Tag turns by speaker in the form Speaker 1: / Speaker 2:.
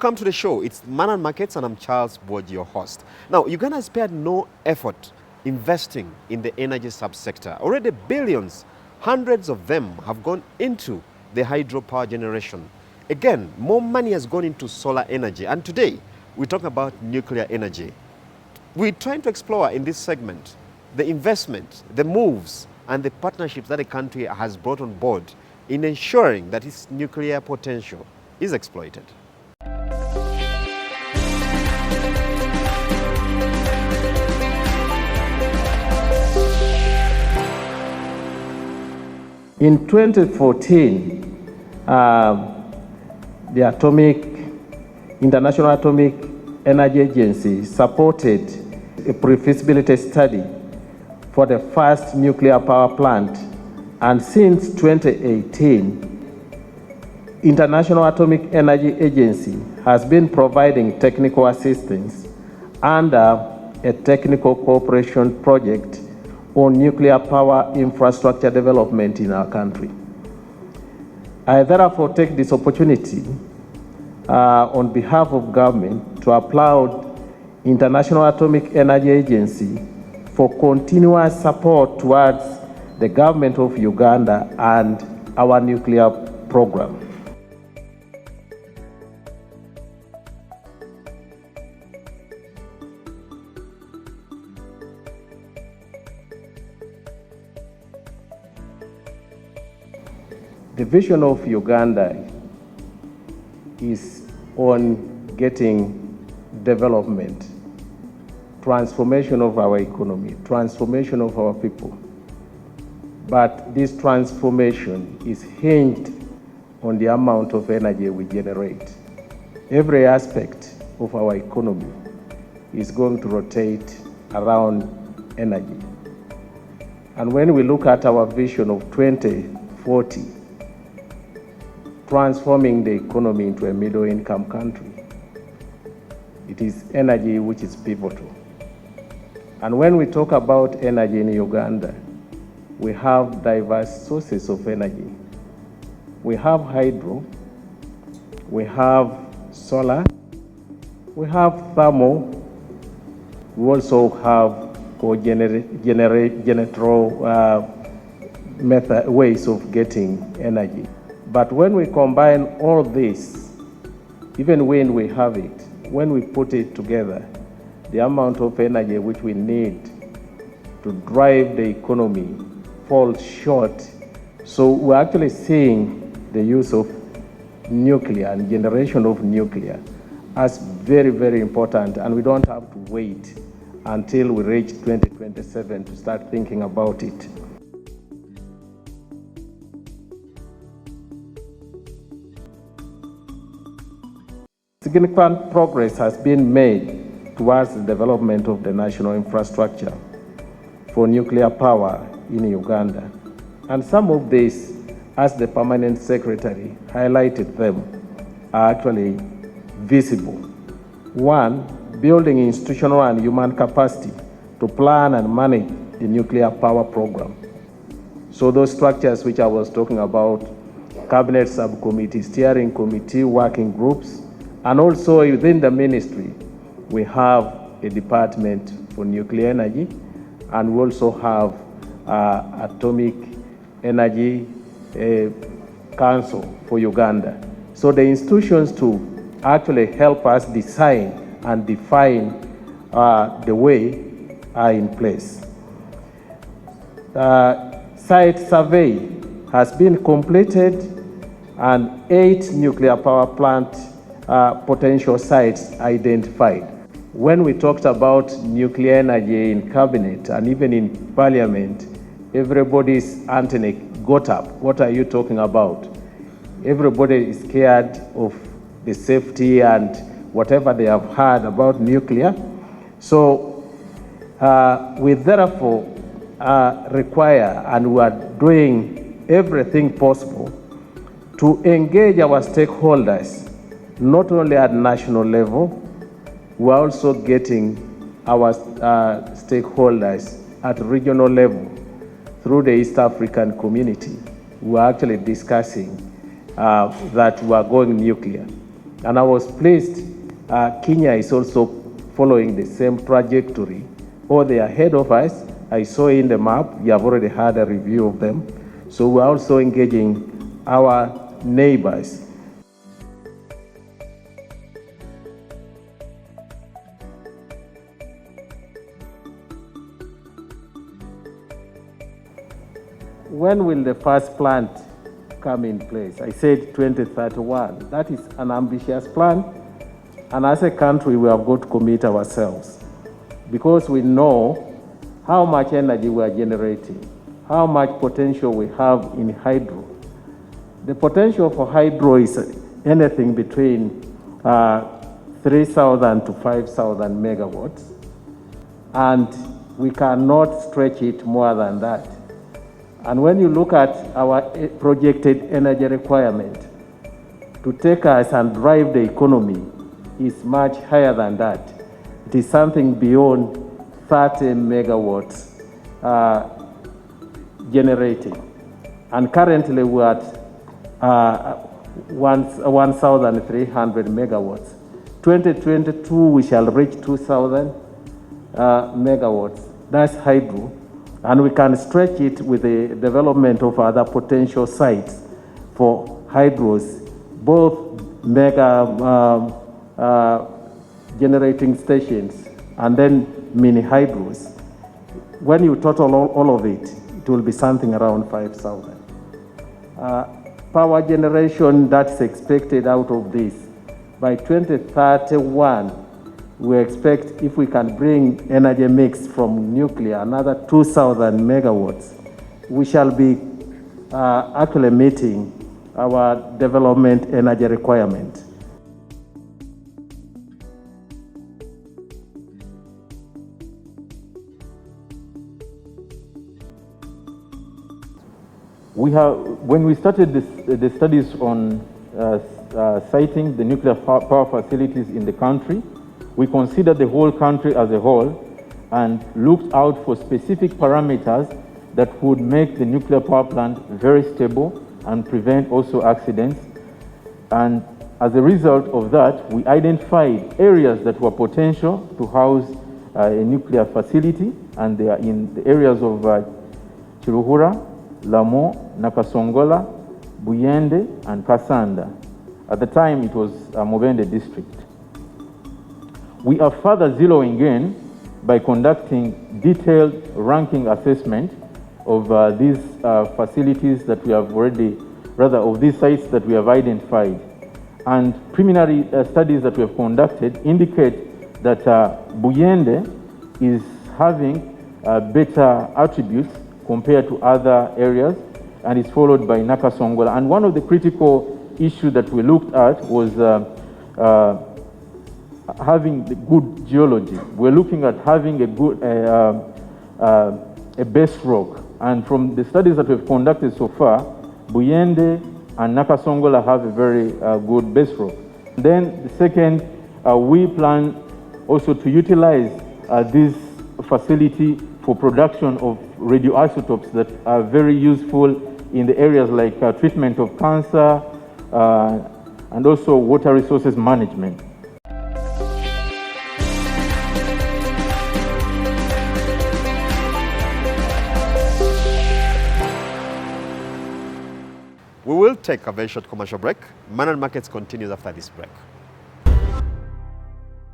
Speaker 1: Welcome to the show. It's Money&Markets and I'm Charles Boyd, your host. Now, Uganda has spared no effort investing in the energy subsector. Already billions, hundreds of them have gone into the hydropower generation. Again, more money has gone into solar energy. And today, we talk about nuclear energy. We're trying to explore in this segment the investment, the moves, and the partnerships that the country has brought on board in ensuring that its nuclear potential is exploited.
Speaker 2: In 2014, the International Atomic Energy Agency supported a pre-feasibility study for the first nuclear power plant. And since 2018, International Atomic Energy Agency has been providing technical assistance under a technical cooperation project on nuclear power infrastructure development in our country. I therefore take this opportunity on behalf of government to applaud International Atomic Energy Agency for continuous support towards the government of Uganda and our nuclear program. The vision of Uganda is on getting development, transformation of our economy, transformation of our people. But this transformation is hinged on the amount of energy we generate. Every aspect of our economy is going to rotate around energy. And when we look at our vision of 2040, transforming the economy into a middle-income country, it is energy which is pivotal. And when we talk about energy in Uganda, we have diverse sources of energy. We have hydro, we have solar, we have thermal, we also have ways of getting energy. But when we combine all this, even when we have it, when we put it together, the amount of energy which we need to drive the economy falls short. So we're actually seeing the use of nuclear and generation of nuclear as very, very important, and we don't have to wait until we reach 2027 to start thinking about it. Significant progress has been made towards the development of the national infrastructure for nuclear power in Uganda. And some of these, as the permanent secretary highlighted them, are actually visible. One, building institutional and human capacity to plan and manage the nuclear power program. So those structures which I was talking about, cabinet subcommittee, steering committee, working groups, and also within the ministry, we have a department for nuclear energy, and we also have Atomic Energy Council for Uganda. So the institutions to actually help us design and define the way are in place. Site survey has been completed and 8 nuclear power plant potential sites identified. When we talked about nuclear energy in cabinet and even in parliament, everybody's antenna got up. What are you talking about? Everybody is scared of the safety and whatever they have heard about nuclear. So we therefore require, and we are doing everything possible to engage our stakeholders, not only at national level, we're also getting our stakeholders at regional level through the East African community. We're actually discussing that we are going nuclear. And I was pleased Kenya is also following the same trajectory, or they are ahead of us. I saw in the map, you have already had a review of them. So we're also engaging our neighbors. When will the first plant come in place? I said 2031. That is an ambitious plan. And as a country, we have got to commit ourselves because we know how much energy we are generating, how much potential we have in hydro. The potential for hydro is anything between 3,000 to 5,000 megawatts, and we cannot stretch it more than that. And when you look at our projected energy requirement to take us and drive the economy, is much higher than that. It is something beyond 30 megawatts generating. And currently we're at 1,300 megawatts. 2022 we shall reach 2,000 megawatts. That's hydro. And we can stretch it with the development of other potential sites for hydros, both mega generating stations and then mini hydros. When you total all of it, it will be something around 5,000. Power generation that's expected out of this, by 2031, we expect if we can bring energy mix from nuclear, another 2,000 megawatts, we shall be actually meeting our development energy requirement.
Speaker 3: When we started the studies on siting the nuclear power facilities in the country, we considered the whole country as a whole and looked out for specific parameters that would make the nuclear power plant very stable and prevent also accidents. And as a result of that, we identified areas that were potential to house a nuclear facility, and they are in the areas of Chiruhura, Lamo, Nakasongola, Buyende, and Kasanda. At the time, it was Mubende district. We are further zeroing in by conducting detailed ranking assessment of these facilities that we have already, rather of these sites that we have identified. And preliminary studies that we have conducted indicate that Buyende is having better attributes compared to other areas, and is followed by Nakasongola. And one of the critical issues that we looked at was having the good geology. We're looking at having a good a base rock. And from the studies that we've conducted so far, Buyende and Nakasongola have a very good base rock. Then the second, we plan also to utilize this facility for production of radioisotopes that are very useful in the areas like treatment of cancer and also water resources management.
Speaker 1: We will take a very short commercial break. Money and Markets continues after this break.